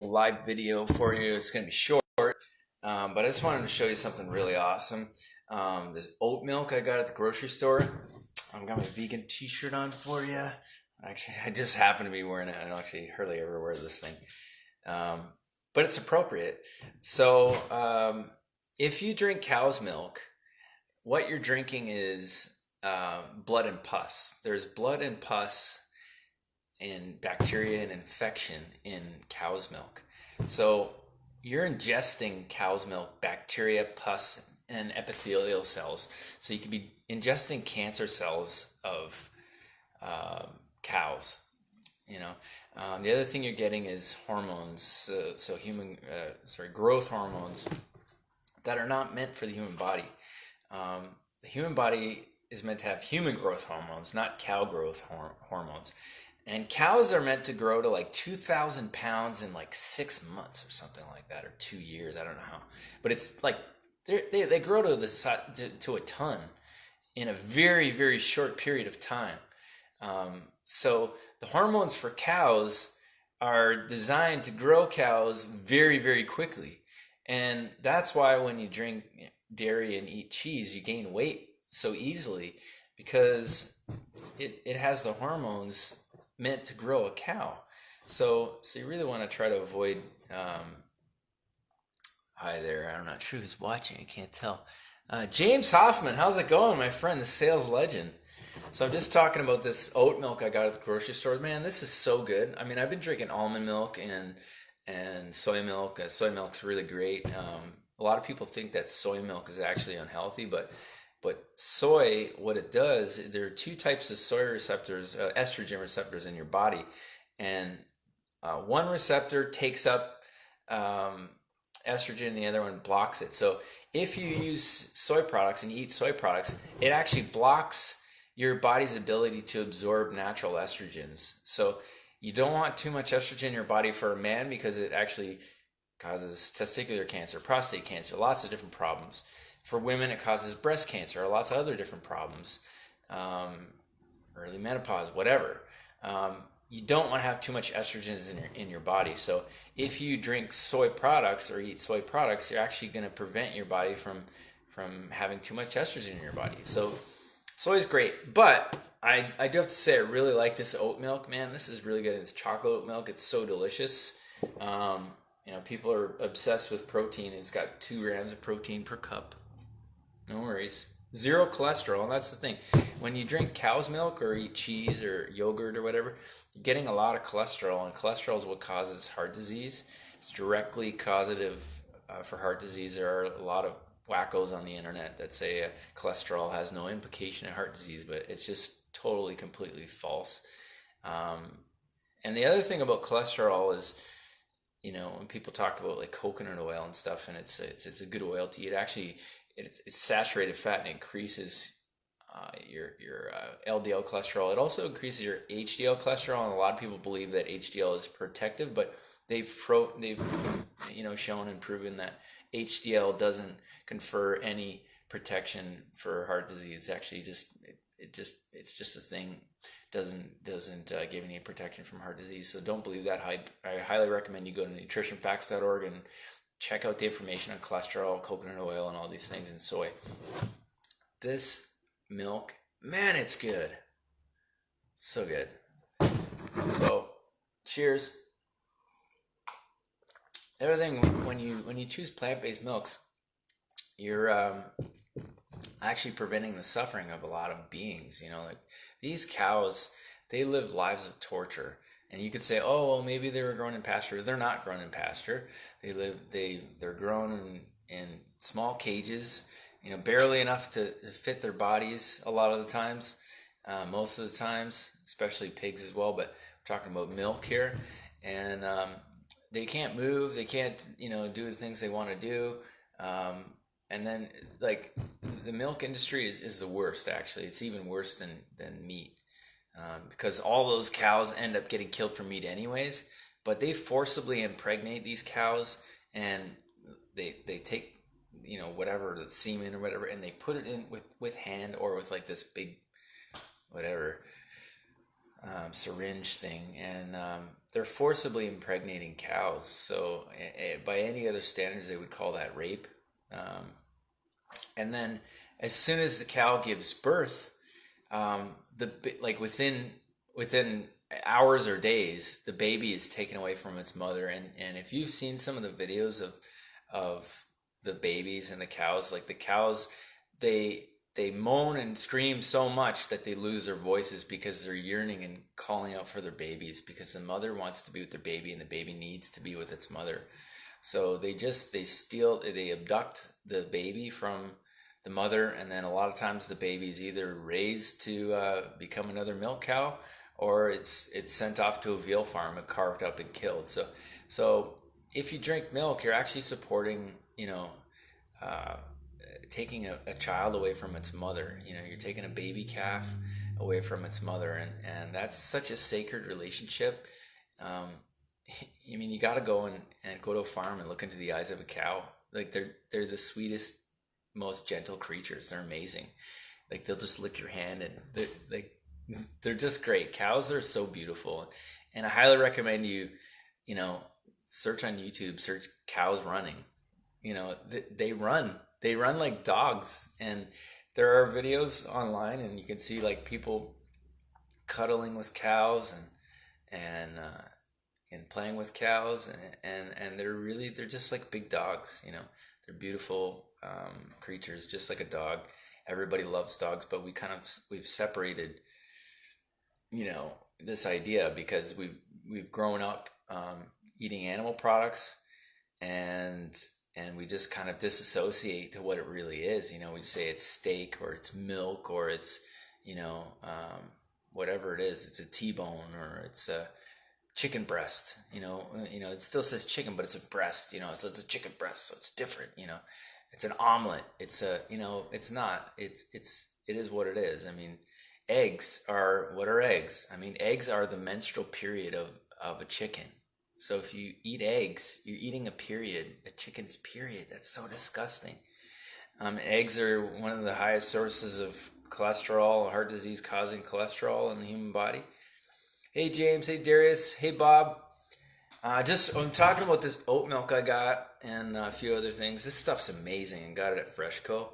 live video for you. It's going to be short, but I just wanted to show you something really awesome. This oat milk I got at the grocery store. I've got my vegan t-shirt on for you. Actually, I just happen to be wearing it. I don't actually hardly ever wear this thing, um, but it's appropriate. So if you drink cow's milk, what you're drinking is blood and pus. There's blood and pus and bacteria and infection in cow's milk. So you're ingesting cow's milk, bacteria, pus, and epithelial cells. So you could be ingesting cancer cells of cows. The other thing you're getting is hormones, so growth hormones that are not meant for the human body. The human body is meant to have human growth hormones, not cow growth hormones. And cows are meant to grow to like 2,000 pounds in like 6 months or something like that, or 2 years. I don't know how, but it's like they grow to to a ton in a very, very short period of time. So the hormones for cows are designed to grow cows very, very quickly. And that's why when you drink dairy and eat cheese, you gain weight so easily, because it has the hormones meant to grow a cow. So you really want to try to avoid. Hi there. I'm not sure who's watching. I can't tell. James Hoffman, how's it going, my friend, the sales legend? So I'm just talking about this oat milk I got at the grocery store. Man, this is so good. I mean, I've been drinking almond milk and soy milk. Soy milk's really great. A lot of people think that soy milk is actually unhealthy, but soy, what it does, there are two types of soy receptors, estrogen receptors in your body, and one receptor takes up estrogen, the other one blocks it. So if you use soy products and you eat soy products, it actually blocks your body's ability to absorb natural estrogens. So you don't want too much estrogen in your body for a man, because it actually causes testicular cancer, prostate cancer, lots of different problems. For women, it causes breast cancer, or lots of other different problems, early menopause, whatever. You don't want to have too much estrogens in your body. So if you drink soy products or eat soy products, you're actually going to prevent your body from having too much estrogen in your body. So soy is great, but I do have to say I really like this oat milk, man. This is really good. It's chocolate oat milk. It's so delicious. People are obsessed with protein. It's got 2 grams of protein per cup. No worries. Zero cholesterol, and that's the thing. When you drink cow's milk or eat cheese or yogurt or whatever, you're getting a lot of cholesterol, and cholesterol is what causes heart disease. It's directly causative for heart disease. There are a lot of wackos on the internet that say cholesterol has no implication in heart disease, but it's just totally, completely false. And the other thing about cholesterol is, when people talk about like coconut oil and stuff, and it's a good oil to eat, actually it's saturated fat, and it increases your LDL cholesterol. It also increases your HDL cholesterol, and a lot of people believe that HDL is protective, but they've shown and proven that HDL doesn't confer any protection for heart disease. It's actually it's just a thing. Doesn't give any protection from heart disease. So don't believe that hype. I highly recommend you go to nutritionfacts.org and check out the information on cholesterol, coconut oil, and all these things in soy. This milk, man, it's good. So good. So, cheers. Everything, when you choose plant-based milks, you're actually preventing the suffering of a lot of beings. Like these cows, they live lives of torture. And you could say, oh, well, maybe they were grown in pasture. They're not grown in pasture. They're grown in small cages, barely enough to fit their bodies a lot of the times, most of the times, especially pigs as well. But we're talking about milk here. And they can't move. They can't, do the things they want to do. And then, like, the milk industry is the worst, actually. It's even worse than meat. Because all those cows end up getting killed for meat anyways, but they forcibly impregnate these cows, and they take whatever, the semen or whatever, and they put it in with hand, or with like this big whatever syringe thing, and they're forcibly impregnating cows. So by any other standards, they would call that rape. Um, and then as soon as the cow gives birth, like within hours or days, the baby is taken away from its mother. And if you've seen some of the videos of the babies and the cows, like the cows, they they moan and scream so much that they lose their voices because they're yearning and calling out for their babies, because the mother wants to be with their baby and the baby needs to be with its mother. So they abduct the baby from the mother, and then a lot of times the baby is either raised to become another milk cow, or it's sent off to a veal farm and carved up and killed. So if you drink milk, you're actually supporting, uh, taking a child away from its mother. You're taking a baby calf away from its mother, and that's such a sacred relationship. Um, you got to go and go to a farm and look into the eyes of a cow. Like they're the sweetest, most gentle creatures. They're amazing. Like they'll just lick your hand, and they're just great. Cows are so beautiful, and I highly recommend you know search on YouTube, search cows running. They run like dogs, and there are videos online, and you can see like people cuddling with cows and playing with cows, and they're just like big dogs. They're beautiful creatures, just like a dog. Everybody loves dogs, but we've separated this idea because we've grown up eating animal products, and we just kind of disassociate to what it really is. We just say it's steak, or it's milk, or it's whatever it is. It's a T-bone, or it's a chicken breast. It still says chicken, but it's a breast. So it's a chicken breast, so it's different. It's an omelet. It's not. It is what it is. Eggs are, what are eggs? Eggs are the menstrual period of a chicken. So if you eat eggs, you're eating a period, a chicken's period. That's so disgusting. Eggs are one of the highest sources of cholesterol, heart disease causing cholesterol in the human body. Hey James, hey Darius, hey Bob. I'm talking about this oat milk I got, and a few other things. This stuff's amazing. I got it at Freshco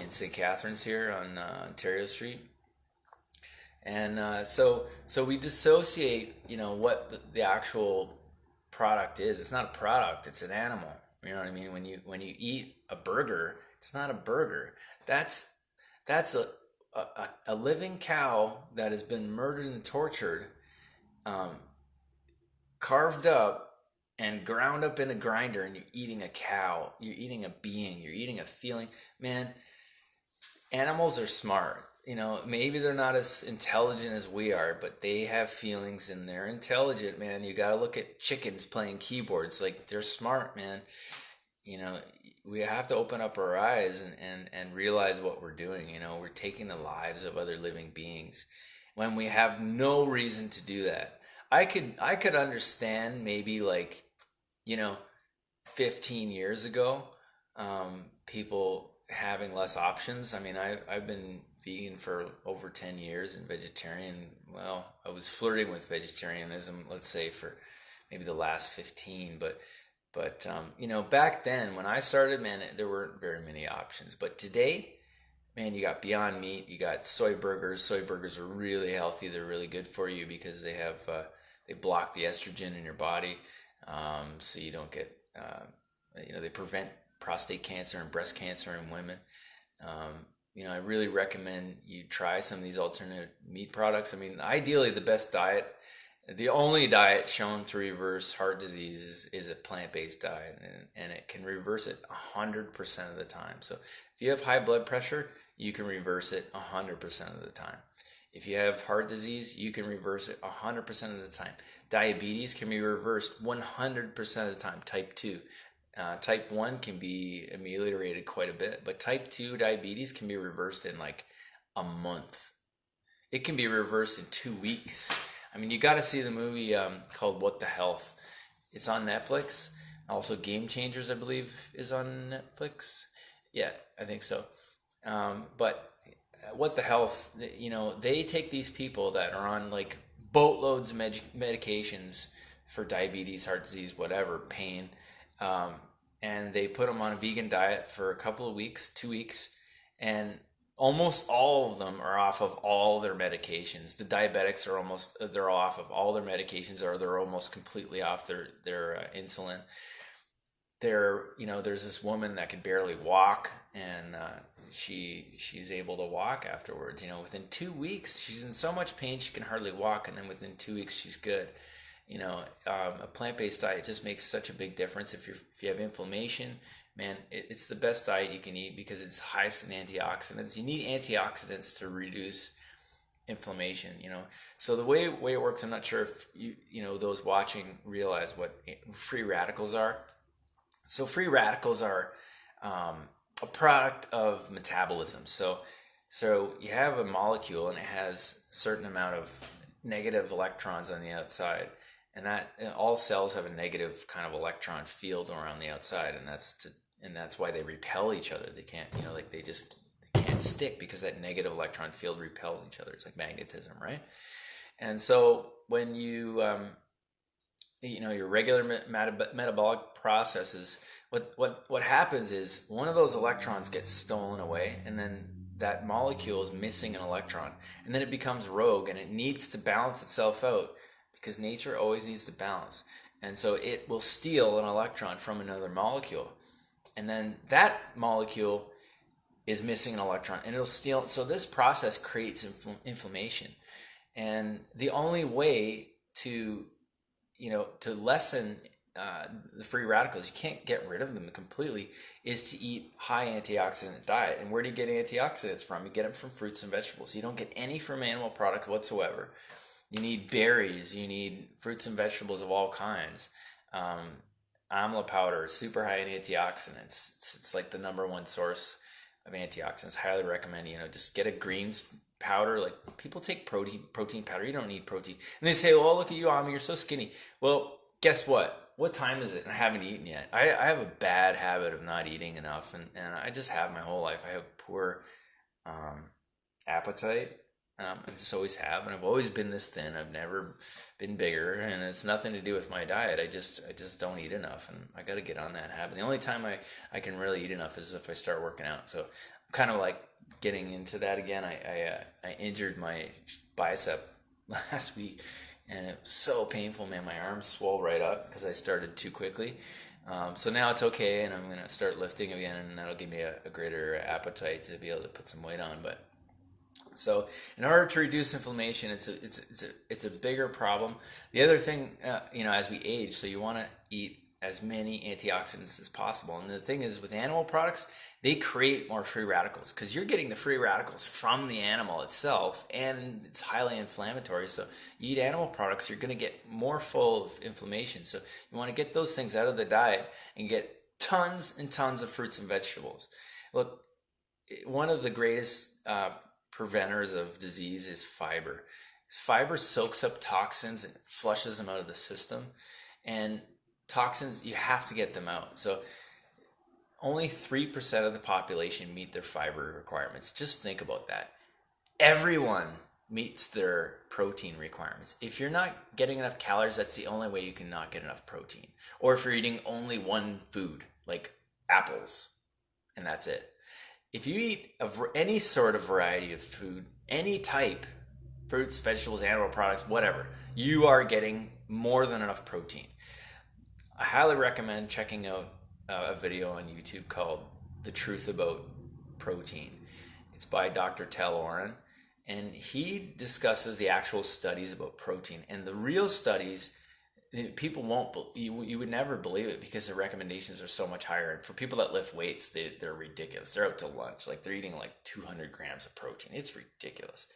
in St. Catharines here on Ontario Street. And so we dissociate, what the actual product is. It's not a product; it's an animal. You know what I mean? When you eat a burger, it's not a burger. That's a living cow that has been murdered and tortured, um, carved up and ground up in a grinder, and you're eating a cow. You're eating a being. You're eating a feeling. Man, animals are smart. Maybe they're not as intelligent as we are, but they have feelings and they're intelligent, man. You got to look at chickens playing keyboards. Like, they're smart, man. We have to open up our eyes and realize what we're doing. We're taking the lives of other living beings when we have no reason to do that. I could understand maybe, like, 15 years ago, people having less options. I've been vegan for over 10 years and vegetarian. Well, I was flirting with vegetarianism, let's say, for maybe the last 15, but back then when I started, man, there weren't very many options. But today, man, you got Beyond Meat, you got soy burgers. Soy burgers are really healthy. They're really good for you because they block the estrogen in your body, so you don't get they prevent prostate cancer and breast cancer in women. I really recommend you try some of these alternate meat products. Ideally, the best diet, the only diet shown to reverse heart disease is a plant-based diet, and it can reverse it 100% of the time. So if you have high blood pressure, you can reverse it 100% of the time. If you have heart disease, you can reverse it 100% of the time. Diabetes can be reversed 100% of the time. Type 2. Type 1 can be ameliorated quite a bit, but type 2 diabetes can be reversed in like a month. It can be reversed in 2 weeks. You got to see the movie called What the Health. It's on Netflix. Also, Game Changers, I believe, is on Netflix. Yeah, I think so. But What the Health, they take these people that are on like boatloads of medications for diabetes, heart disease, whatever, pain. Um, and they put them on a vegan diet for a couple of weeks, 2 weeks, and almost all of them are off of all their medications. The diabetics are they're off of all their medications, or they're almost completely off their insulin. There's this woman that could barely walk, and she's able to walk afterwards. Within 2 weeks, she's in so much pain she can hardly walk, and then within 2 weeks, she's good. A plant-based diet just makes such a big difference. If you have inflammation, man, it's the best diet you can eat because it's highest in antioxidants. You need antioxidants to reduce inflammation. So the way it works, I'm not sure if those watching realize what free radicals are. So free radicals are a product of metabolism. So you have a molecule and it has a certain amount of negative electrons on the outside, and that all cells have a negative kind of electron field around the outside, and that's why they repel each other. They can't, they can't stick because that negative electron field repels each other. It's like magnetism, right? And so when your regular metabolic processes, what happens is one of those electrons gets stolen away, and then that molecule is missing an electron, and then it becomes rogue, and it needs to balance itself out because nature always needs to balance. And so it will steal an electron from another molecule, and then that molecule is missing an electron, and it'll steal. So this process creates inflammation, and the only way to lessen the free radicals, you can't get rid of them completely, is to eat high antioxidant diet. And where do you get antioxidants from? You get them from fruits and vegetables. You don't get any from animal products whatsoever. You need berries, you need fruits and vegetables of all kinds. Amla powder is super high in antioxidants. It's like the number one source of antioxidants. Highly recommend, just get a greens powder. Like, people take protein powder. You don't need protein. And they say, well, look at you, Ami, you're so skinny. Well, guess what? What time is it? And I haven't eaten yet. I have a bad habit of not eating enough, and I just have my whole life. I have poor appetite. I just always have, and I've always been this thin. I've never been bigger, and it's nothing to do with my diet. I just don't eat enough, and I got to get on that habit. The only time I can really eat enough is if I start working out. So I'm kind of like getting into that again. I injured my bicep last week, and it was so painful, man. My arms swelled right up because I started too quickly. So now it's okay, and I'm gonna start lifting again, and that'll give me a greater appetite to be able to put some weight on. But so in order to reduce inflammation, it's a bigger problem. The other thing, as we age, so you want to eat as many antioxidants as possible. And the thing is, with animal products, they create more free radicals because you're getting the free radicals from the animal itself, and it's highly inflammatory. So you eat animal products, you're going to get more full of inflammation. So you want to get those things out of the diet and get tons and tons of fruits and vegetables. Look, one of the greatest preventers of disease is fiber. Fiber soaks up toxins and flushes them out of the system, and toxins, you have to get them out. So only 3% of the population meet their fiber requirements. Just think about that. Everyone meets their protein requirements. If you're not getting enough calories, that's the only way you can not get enough protein. Or if you're eating only one food, like apples, and that's it. If you eat any sort of variety of food, any type, fruits, vegetables, animal products, whatever, you are getting more than enough protein. I highly recommend checking out a video on YouTube called The Truth About Protein. It's by Dr. Tel Oren, and he discusses the actual studies about protein. And the real studies, people won't, you would never believe it because the recommendations are so much higher. And for people that lift weights, they're ridiculous. They're out to lunch. Like, they're eating like 200 grams of protein. It's ridiculous.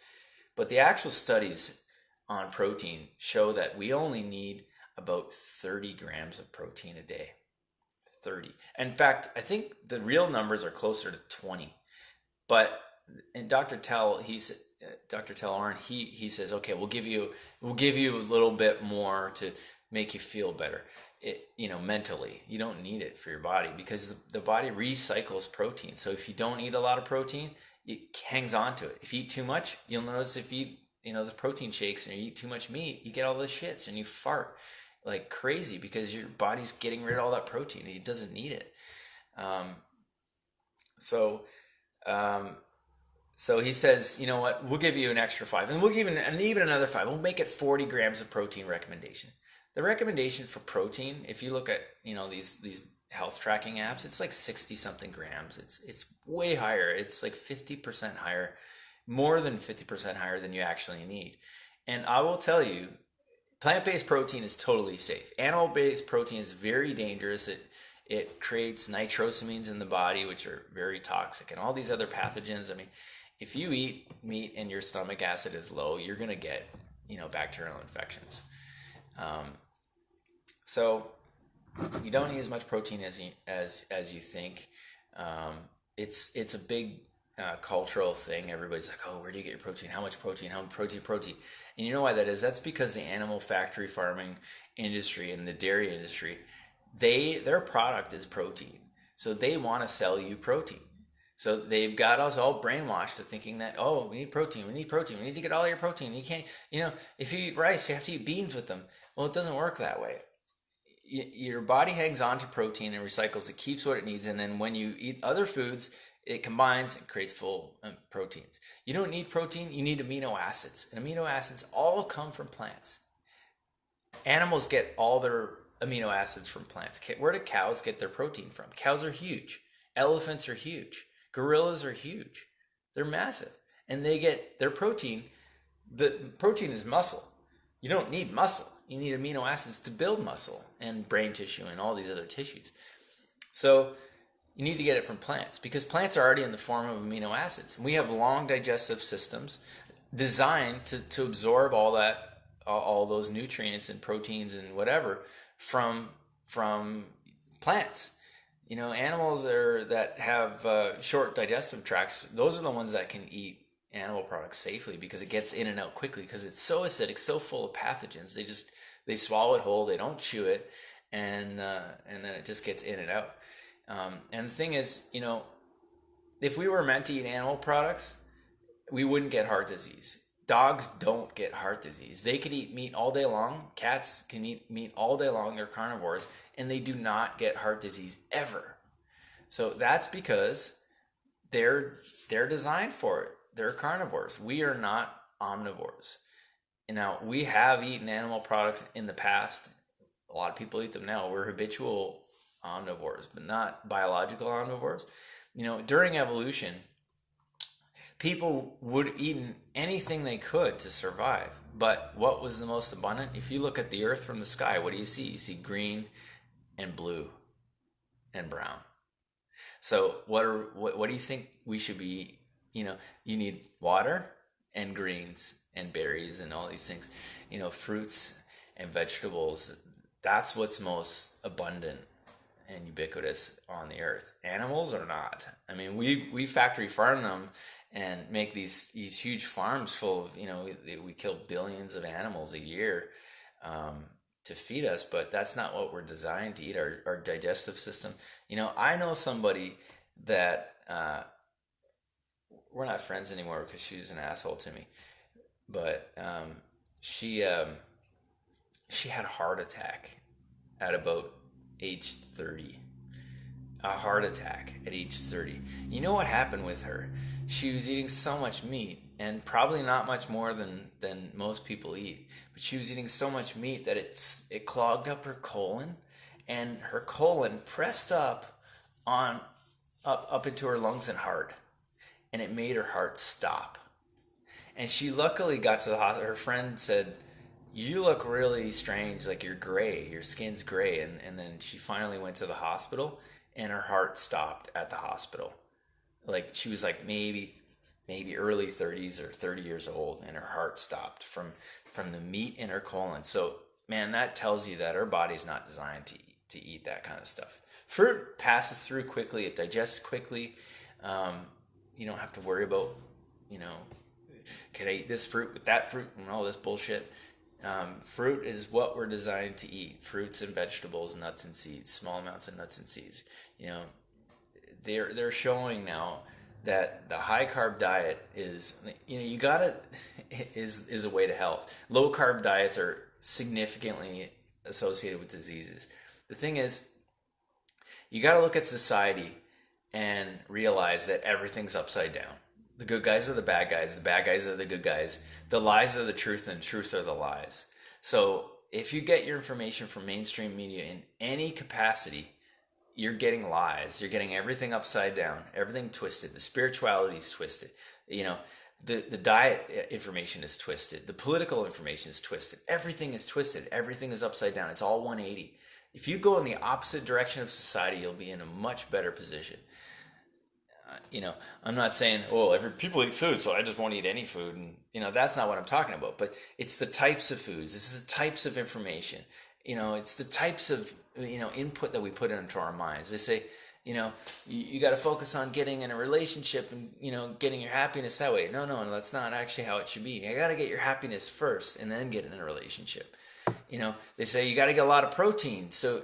But the actual studies on protein show that we only need about 30 grams of protein a day. 30. In fact, I think the real numbers are closer to 20. But in Dr. Tel Oren, he says, okay, we'll give you a little bit more to make you feel better. Mentally, you don't need it for your body because the body recycles protein. So if you don't eat a lot of protein, it hangs on to it. If you eat too much, you'll notice if you eat the protein shakes and you eat too much meat, you get all the shits and you fart like crazy because your body's getting rid of all that protein. It doesn't need it. Um, so, um, so he says, you know what? We'll give you an extra 5, and we'll give you even another 5. We'll make it 40 grams of protein recommendation. The recommendation for protein, if you look at these health tracking apps, it's like 60 something grams. It's way higher. It's like 50% higher, more than 50% higher than you actually need. And I will tell you, plant-based protein is totally safe. Animal-based protein is very dangerous. It creates nitrosamines in the body, which are very toxic, and all these other pathogens. I mean, if you eat meat and your stomach acid is low, you're going to get, bacterial infections. So you don't need as much protein as you think. It's a big cultural thing. Everybody's like, oh, where do you get your protein? How much protein? How much protein? And you know why that is? That's because the animal factory farming industry and the dairy industry, their product is protein. So they want to sell you protein. So they've got us all brainwashed to thinking that, oh, we need protein, we need to get all your protein. You can't, if you eat rice, you have to eat beans with them. Well, it doesn't work that way. Your body hangs on to protein and recycles it, keeps what it needs. And then when you eat other foods, it combines and creates full proteins. You don't need protein, you need amino acids. And amino acids all come from plants. Animals get all their amino acids from plants. Where do cows get their protein from? Cows are huge. Elephants are huge. Gorillas are huge. They're massive. And they get their protein. The protein is muscle. You don't need muscle. You need amino acids to build muscle and brain tissue and all these other tissues. So you need to get it from plants because plants are already in the form of amino acids. We have long digestive systems designed to absorb all those nutrients and proteins and whatever from plants. Animals that have short digestive tracts, those are the ones that can eat animal products safely because it gets in and out quickly because it's so acidic, so full of pathogens. They swallow it whole, they don't chew it, and then it just gets in and out. And the thing is, if we were meant to eat animal products, we wouldn't get heart disease. Dogs don't get heart disease. They can eat meat all day long. Cats can eat meat all day long. They're carnivores, and they do not get heart disease ever. So that's because they're designed for it. They're carnivores. We are not omnivores. And now, we have eaten animal products in the past. A lot of people eat them now. We're habitual omnivores, but not biological omnivores. During evolution, people would have eaten anything they could to survive. But what was the most abundant? If you look at the earth from the sky, what do you see? You see green and blue and brown. So what do you think we should be? You need water and greens and berries and all these things. Fruits and vegetables. That's what's most abundant and ubiquitous on the earth. Animals are not. I mean, we factory farm them and make these huge farms full of, we kill billions of animals a year to feed us, but that's not what we're designed to eat. Our digestive system. I know somebody that we're not friends anymore because she was an asshole to me, but she had a heart attack at about age 30. A heart attack at age 30. You know what happened with her? She was eating so much meat, and probably not much more than most people eat, but she was eating so much meat that it clogged up her colon, and her colon pressed up into her lungs and heart, and it made her heart stop. And she luckily got to the hospital. Her friend said, "You look really strange, like you're gray, your skin's gray." And then she finally went to the hospital, and her heart stopped at the hospital. Like, she was like maybe early 30s or 30 years old, and her heart stopped from the meat in her colon. So, man, that tells you that our body's not designed to eat that kind of stuff. Fruit passes through quickly, it digests quickly. You don't have to worry about, can I eat this fruit with that fruit and all this bullshit. Fruit is what we're designed to eat. Fruits and vegetables, nuts and seeds, small amounts of nuts and seeds. They're showing now that the high carb diet is, you gotta, is a way to health. Low carb diets are significantly associated with diseases. The thing is, you gotta look at society and realize that everything's upside down. The good guys are the bad guys are the good guys, the lies are the truth, and the truth are the lies. So if you get your information from mainstream media in any capacity, you're getting lies. You're getting everything upside down, everything twisted. The spirituality is twisted. The diet information is twisted. The political information is twisted. Everything is twisted. Everything is upside down. It's all 180. If you go in the opposite direction of society, you'll be in a much better position. I'm not saying, every people eat food, so I just won't eat any food. And, that's not what I'm talking about. But it's the types of foods. This is the types of information. It's the types of, input that we put into our minds. They say, you got to focus on getting in a relationship and, getting your happiness that way. No, that's not actually how it should be. You got to get your happiness first and then get in a relationship. They say you got to get a lot of protein. So,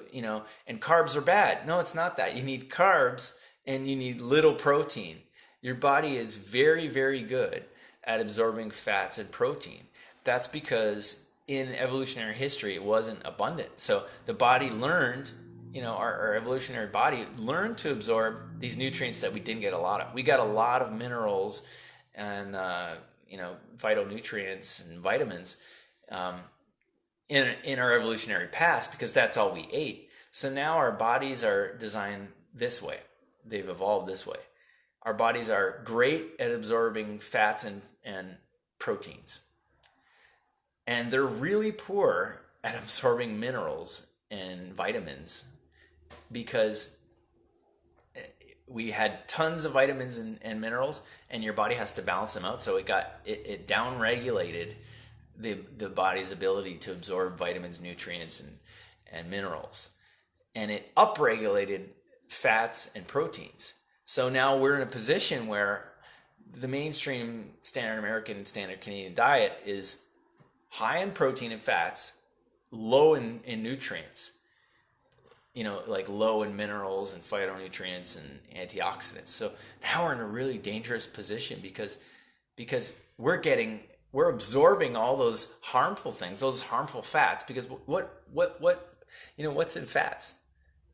and carbs are bad. No, it's not that. You need carbs and you need little protein. Your body is very, very good at absorbing fats and protein. That's because in evolutionary history, it wasn't abundant. So the body learned, our evolutionary body learned to absorb these nutrients that we didn't get a lot of. We got a lot of minerals and, phytonutrients and vitamins in our evolutionary past because that's all we ate. So now our bodies are designed this way. They've evolved this way. Our bodies are great at absorbing fats and proteins. And they're really poor at absorbing minerals and vitamins because we had tons of vitamins and minerals, and your body has to balance them out. So it down-regulated the body's ability to absorb vitamins, nutrients, and minerals. And it upregulated fats and proteins. So now we're in a position where the mainstream standard American and standard Canadian diet is high in protein and fats, low in nutrients, like low in minerals and phytonutrients and antioxidants. So now we're in a really dangerous position because we're absorbing all those harmful things, those harmful fats, because what's in fats?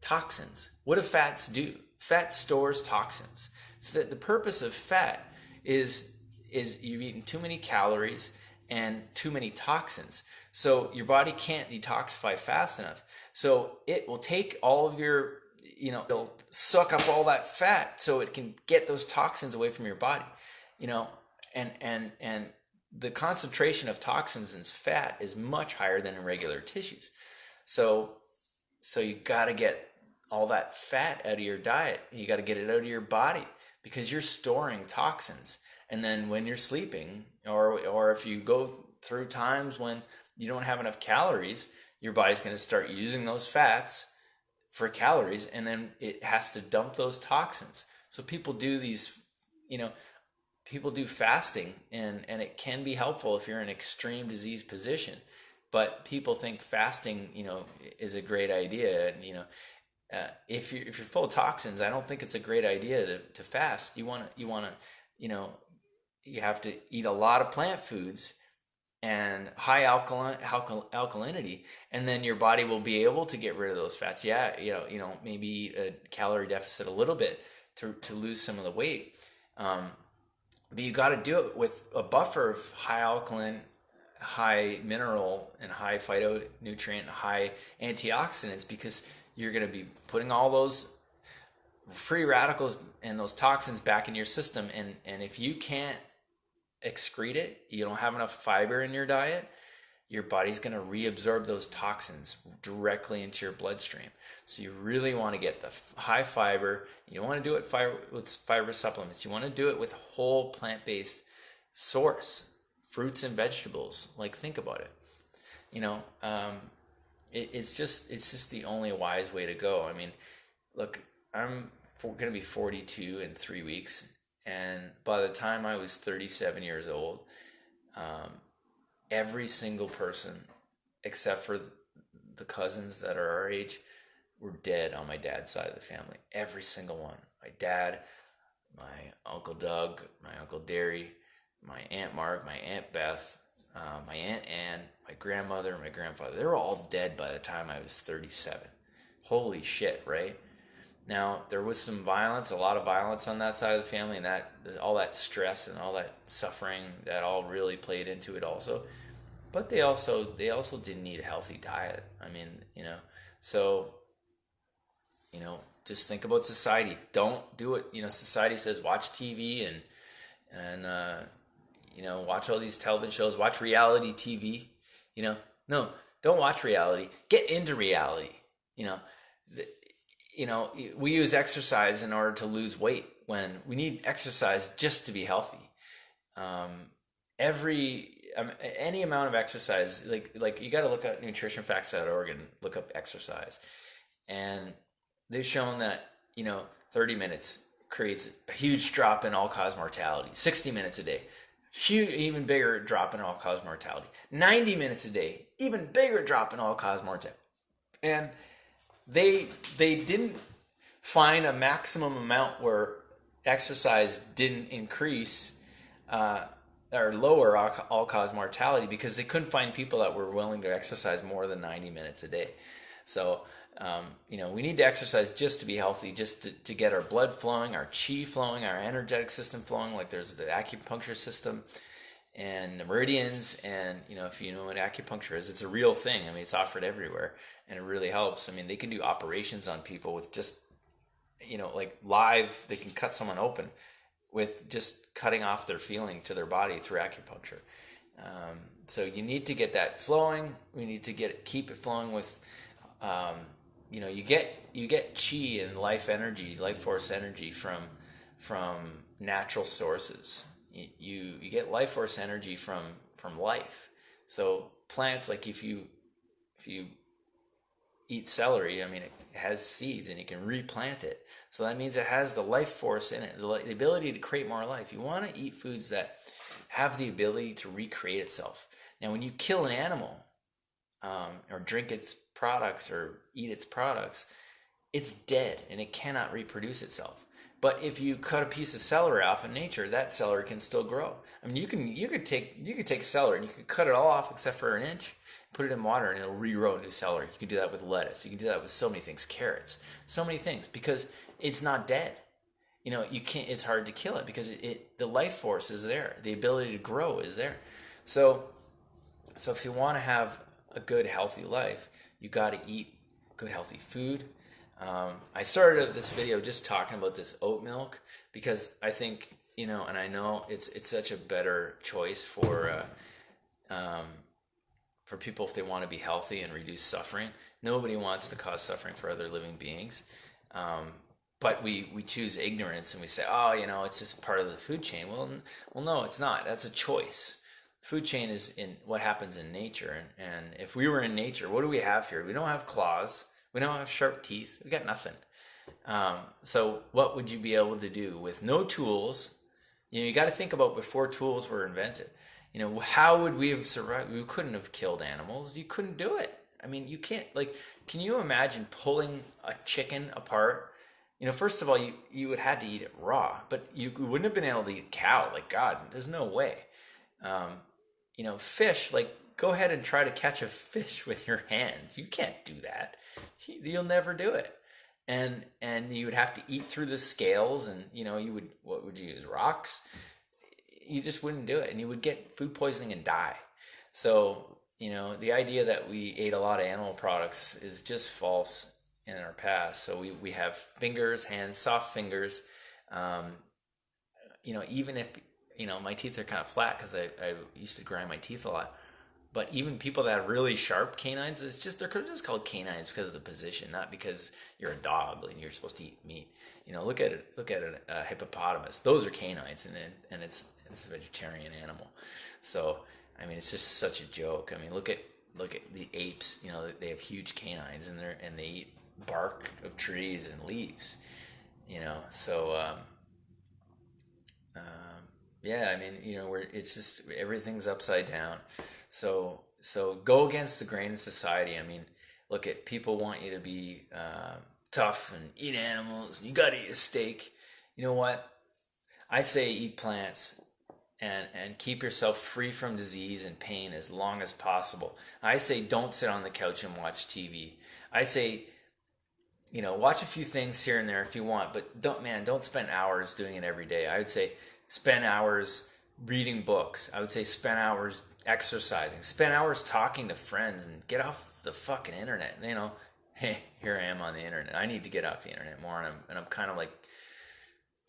Toxins. What do fats do? Fat stores toxins. The purpose of fat is you've eaten too many calories and too many toxins. So your body can't detoxify fast enough. So it will take all of your, it'll suck up all that fat so it can get those toxins away from your body, and the concentration of toxins in fat is much higher than in regular tissues. So you got to get all that fat out of your diet. You got to get it out of your body because you're storing toxins. And then when you're sleeping, or if you go through times when you don't have enough calories, your body's going to start using those fats for calories, and then it has to dump those toxins. So people do fasting, and it can be helpful if you're in an extreme disease position. But people think fasting, is a great idea, and if you're full of toxins, I don't think it's a great idea to fast. You have to eat a lot of plant foods and high alkalinity, and then your body will be able to get rid of those fats. Yeah, maybe eat a calorie deficit a little bit to lose some of the weight. But you got to do it with a buffer of high alkaline, high mineral, and high phytonutrient, high antioxidants, because you're going to be putting all those free radicals and those toxins back in your system. And if you can't excrete it, you don't have enough fiber in your diet, your body's going to reabsorb those toxins directly into your bloodstream. So you really want to get the high fiber. You don't want to do it with fiber supplements. You want to do it with whole plant-based source, fruits and vegetables. Like, think about it. It's just the only wise way to go. I mean, look, I'm going to be 42 in 3 weeks. And by the time I was 37 years old, every single person, except for the cousins that are our age, were dead on my dad's side of the family. Every single one. My dad my Uncle Doug, my Uncle Derry, my Aunt Marg, my Aunt Beth, my Aunt Ann, my grandmother, my grandfather. They were all dead by the time I was 37. Holy shit, right? Now, there was some violence, a lot of violence on that side of the family, and that all that stress and all that suffering, that all really played into it also. But they also didn't eat a healthy diet. I mean, so, just think about society. Don't do it. Society says watch TV and watch all these television shows, watch reality TV. No, don't watch reality. Get into reality. You know, the, we use exercise in order to lose weight when we need exercise just to be healthy. Any amount of exercise, like you got to look at nutritionfacts.org and look up exercise, and they've shown that 30 minutes creates a huge drop in all-cause mortality. 60 minutes a day, huge, even bigger drop in all-cause mortality. 90 minutes a day, even bigger drop in all-cause mortality. And they didn't find a maximum amount where exercise didn't increase or lower all-cause mortality, because they couldn't find people that were willing to exercise more than 90 minutes a day. So, we need to exercise just to be healthy, just to get our blood flowing, our chi flowing, our energetic system flowing. Like there's the acupuncture system and the meridians. And, if you know what acupuncture is, it's a real thing. I mean, it's offered everywhere and it really helps. I mean, they can do operations on people with just, like live, they can cut someone open with just cutting off their feeling to their body through acupuncture. So you need to get that flowing. We need to keep it flowing with, you get chi and life energy, life force energy from natural sources. You get life force energy from life. So plants, like if you eat celery, I mean, it has seeds and you can replant it. So that means it has the life force in it, the ability to create more life. You want to eat foods that have the ability to recreate itself. Now, when you kill an animal, or drink its products or eat its products, it's dead and it cannot reproduce itself. But if you cut a piece of celery off in nature, that celery can still grow. I mean, you could take celery and you could cut it all off except for an inch, put it in water, and it'll regrow new celery. You can do that with lettuce. You can do that with so many things, carrots, so many things, because it's not dead. You can't. It's hard to kill it because the life force is there. The ability to grow is there. So if you want to have a good, healthy life, you got to eat good, healthy food. I started this video just talking about this oat milk because I think, and I know it's such a better choice for people if they want to be healthy and reduce suffering. Nobody wants to cause suffering for other living beings. But we choose ignorance and we say, it's just part of the food chain. Well, no, it's not. That's a choice. Food chain is in what happens in nature. And if we were in nature, what do we have here? We don't have claws. We don't have sharp teeth. We got nothing. So what would you be able to do with no tools? You got to think about before tools were invented. How would we have survived? We couldn't have killed animals. You couldn't do it. I mean, you can't, can you imagine pulling a chicken apart? First of all, you would have to eat it raw, but you wouldn't have been able to eat cow. God, there's no way. Fish, go ahead and try to catch a fish with your hands. You can't do that. You'll never do it. And you would have to eat through the scales, and what would you use? Rocks? You just wouldn't do it, and you would get food poisoning and die. So, the idea that we ate a lot of animal products is just false in our past. So we have fingers, hands, soft fingers. Even if, my teeth are kind of flat because I used to grind my teeth a lot. But even people that have really sharp canines, they're just called canines because of the position, not because you're a dog and you're supposed to eat meat. Look at a hippopotamus; those are canines, and it's a vegetarian animal. So I mean, it's just such a joke. I mean, look at the apes. They have huge canines, and they eat bark of trees and leaves. So yeah, I mean, it's just everything's upside down. So go against the grain of society. I mean, look at people want you to be tough and eat animals, and you got to eat a steak. You know what? I say eat plants and keep yourself free from disease and pain as long as possible. I say don't sit on the couch and watch TV. I say, watch a few things here and there if you want, but don't spend hours doing it every day. I would say spend hours reading books. I would say spend hours exercising. Spend hours talking to friends and get off the fucking internet. Hey, here I am on the internet. I need to get off the internet more, and I'm kind of like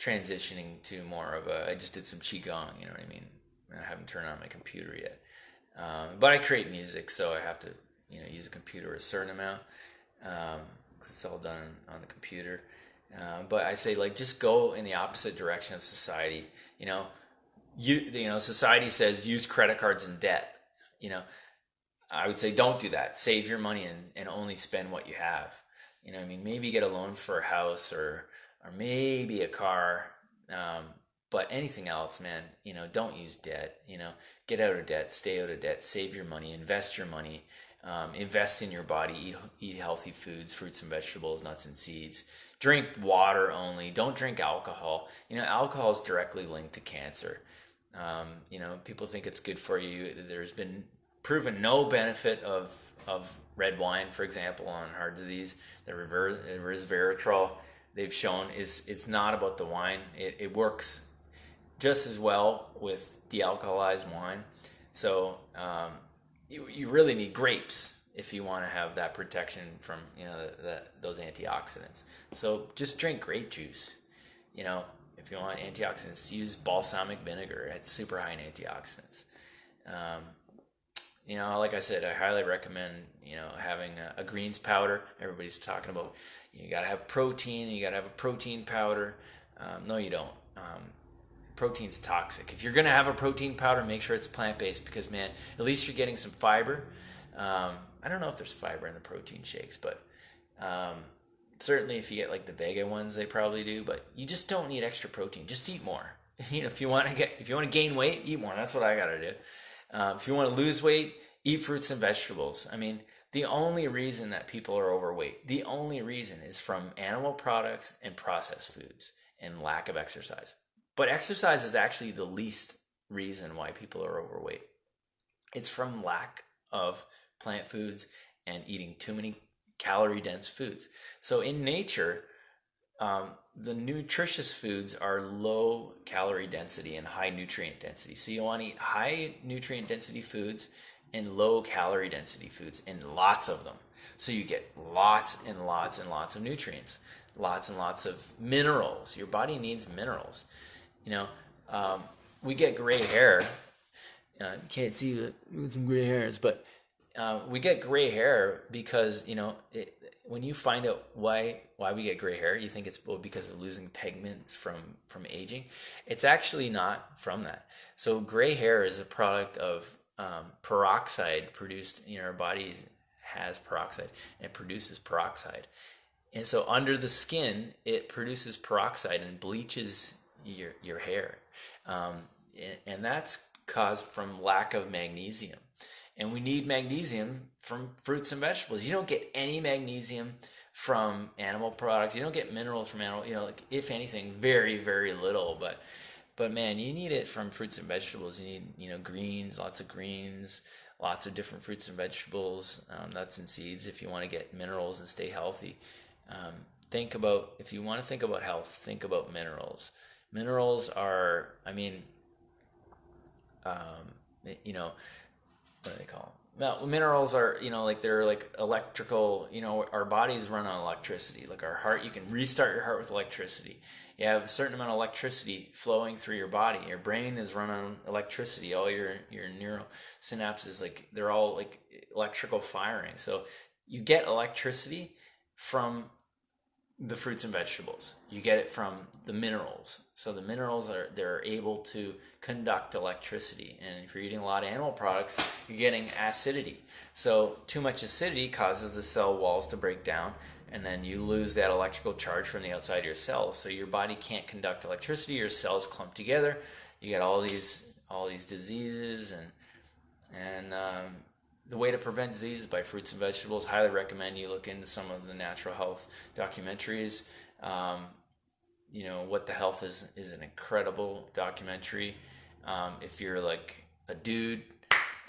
transitioning to more of I just did some qigong. You know what I mean? I haven't turned on my computer yet, but I create music, so I have to use a computer a certain amount. Because it's all done on the computer. But I say, like, just go in the opposite direction of society. Society says use credit cards and debt. I would say don't do that. Save your money and only spend what you have. Maybe get a loan for a house or maybe a car. But anything else, man, don't use debt. Get out of debt, stay out of debt, save your money, invest your money. Invest in your body, eat healthy foods, fruits and vegetables, nuts and seeds. Drink water only. Don't drink alcohol. Alcohol is directly linked to cancer. People think it's good for you. There's been proven no benefit of red wine, for example, on heart disease. The resveratrol they've shown it's not about the wine. It works just as well with de-alcoholized wine. So you really need grapes if you want to have that protection from those antioxidants. So just drink grape juice. If you want antioxidants, use balsamic vinegar. It's super high in antioxidants. Like I said, I highly recommend having a greens powder. Everybody's talking about you got to have protein. You got to have a protein powder. No, you don't. Protein's toxic. If you're going to have a protein powder, make sure it's plant-based because, man, at least you're getting some fiber. I don't know if there's fiber in the protein shakes, but certainly if you get like the Vega ones, they probably do, but you just don't need extra protein. Just eat more. If you want to gain weight, eat more. That's what I got to do. If you want to lose weight, eat fruits and vegetables. The only reason that people are overweight, the only reason is from animal products and processed foods and lack of exercise. But exercise is actually the least reason why people are overweight. It's from lack of plant foods and eating too many calorie-dense foods. So in nature, the nutritious foods are low calorie density and high nutrient density. So you want to eat high nutrient density foods and low calorie density foods, and lots of them. So you get lots and lots and lots of nutrients, lots and lots of minerals. Your body needs minerals. We get gray hair. You can't see with some gray hairs, but we get gray hair because when you find out why we get gray hair, you think it's because of losing pigments from aging. It's actually not from that. So gray hair is a product of peroxide produced in our bodies. Has peroxide and it produces peroxide, and so under the skin it produces peroxide and bleaches your hair, and that's caused from lack of magnesium. And we need magnesium from fruits and vegetables. You don't get any magnesium from animal products. You don't get minerals from animal, if anything, very, very little. But man, you need it from fruits and vegetables. You need, greens, lots of different fruits and vegetables, nuts and seeds if you want to get minerals and stay healthy. If you want to think about health, think about minerals. Minerals are, what do they call them? Now, minerals are, they're like electrical, our bodies run on electricity. Like our heart, you can restart your heart with electricity. You have a certain amount of electricity flowing through your body. Your brain is run on electricity. All your neural synapses, they're all like electrical firing. So you get electricity from the fruits and vegetables. You get it from the minerals. So the minerals they're able to conduct electricity. And if you're eating a lot of animal products, you're getting acidity. So too much acidity causes the cell walls to break down, and then you lose that electrical charge from the outside of your cells. So your body can't conduct electricity. Your cells clump together. You get all these diseases, and the way to prevent disease is by fruits and vegetables. Highly recommend you look into some of the natural health documentaries. What the Health is an incredible documentary. If you're like a dude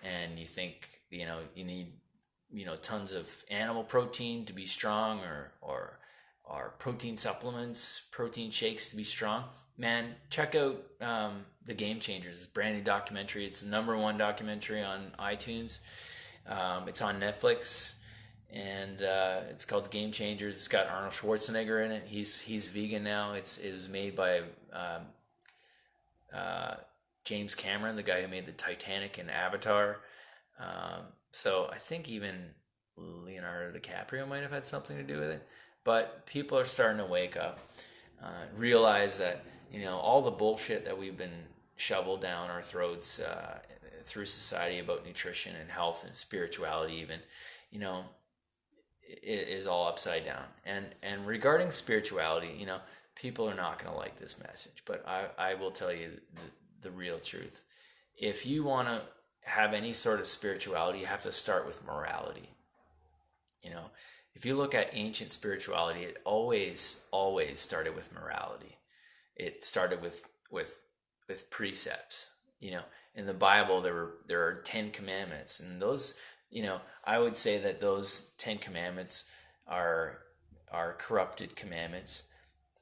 and you think you need tons of animal protein to be strong, or protein supplements, protein shakes to be strong, man, check out the Game Changers. It's a brand new documentary. It's the #1 documentary on iTunes. It's on Netflix, and it's called Game Changers. It's got Arnold Schwarzenegger in it. He's vegan now. It was made by James Cameron, the guy who made the Titanic and Avatar. So I think even Leonardo DiCaprio might have had something to do with it. But people are starting to wake up, realize that all the bullshit that we've been shoveled down our throats through society about nutrition and health and spirituality, even, it is all upside down. And regarding spirituality, people are not going to like this message, but I will tell you the real truth. If you want to have any sort of spirituality, you have to start with morality. If you look at ancient spirituality, it always started with morality. It started with precepts. In the Bible, there are 10 commandments, and those, I would say that those 10 commandments are corrupted commandments,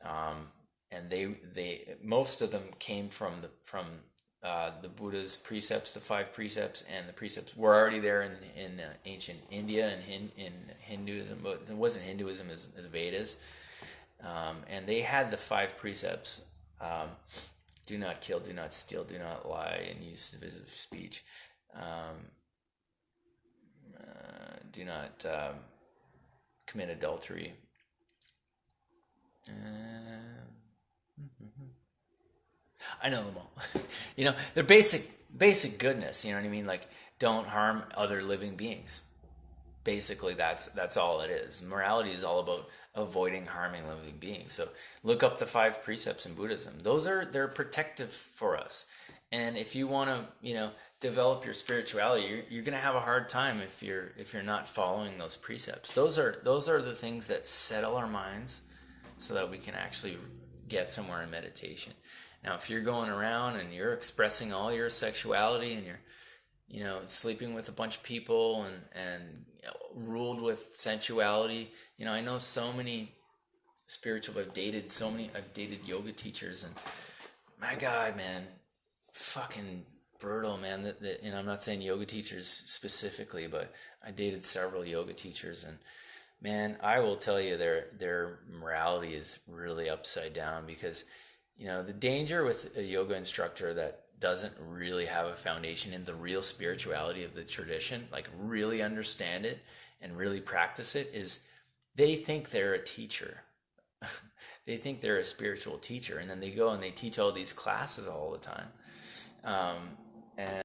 and they most of them came from the Buddha's precepts, the 5 precepts, and the precepts were already there in ancient India and in Hinduism, but it wasn't Hinduism, it was the Vedas, and they had the 5 precepts: do not kill, do not steal, do not lie, and use divisive speech. Do not commit adultery. I know them all. They're basic goodness. You know what I mean? Like, don't harm other living beings. Basically, that's all it is. Morality is all about avoiding harming living beings. So look up the 5 precepts in Buddhism. They're protective for us. And if you want to, develop your spirituality, you're going to have a hard time if you're not following those precepts. Those are the things that settle our minds so that we can actually get somewhere in meditation. Now, if you're going around and you're expressing all your sexuality and you're, sleeping with a bunch of people and ruled with sensuality, I know so many spiritual, I've dated yoga teachers, and my God, man, fucking brutal, man. I'm not saying yoga teachers specifically, but I dated several yoga teachers, and man, I will tell you their morality is really upside down, because the danger with a yoga instructor that doesn't really have a foundation in the real spirituality of the tradition, like really understand it and really practice it, is they think they're a teacher. They think they're a spiritual teacher, and then they go and they teach all these classes all the time. And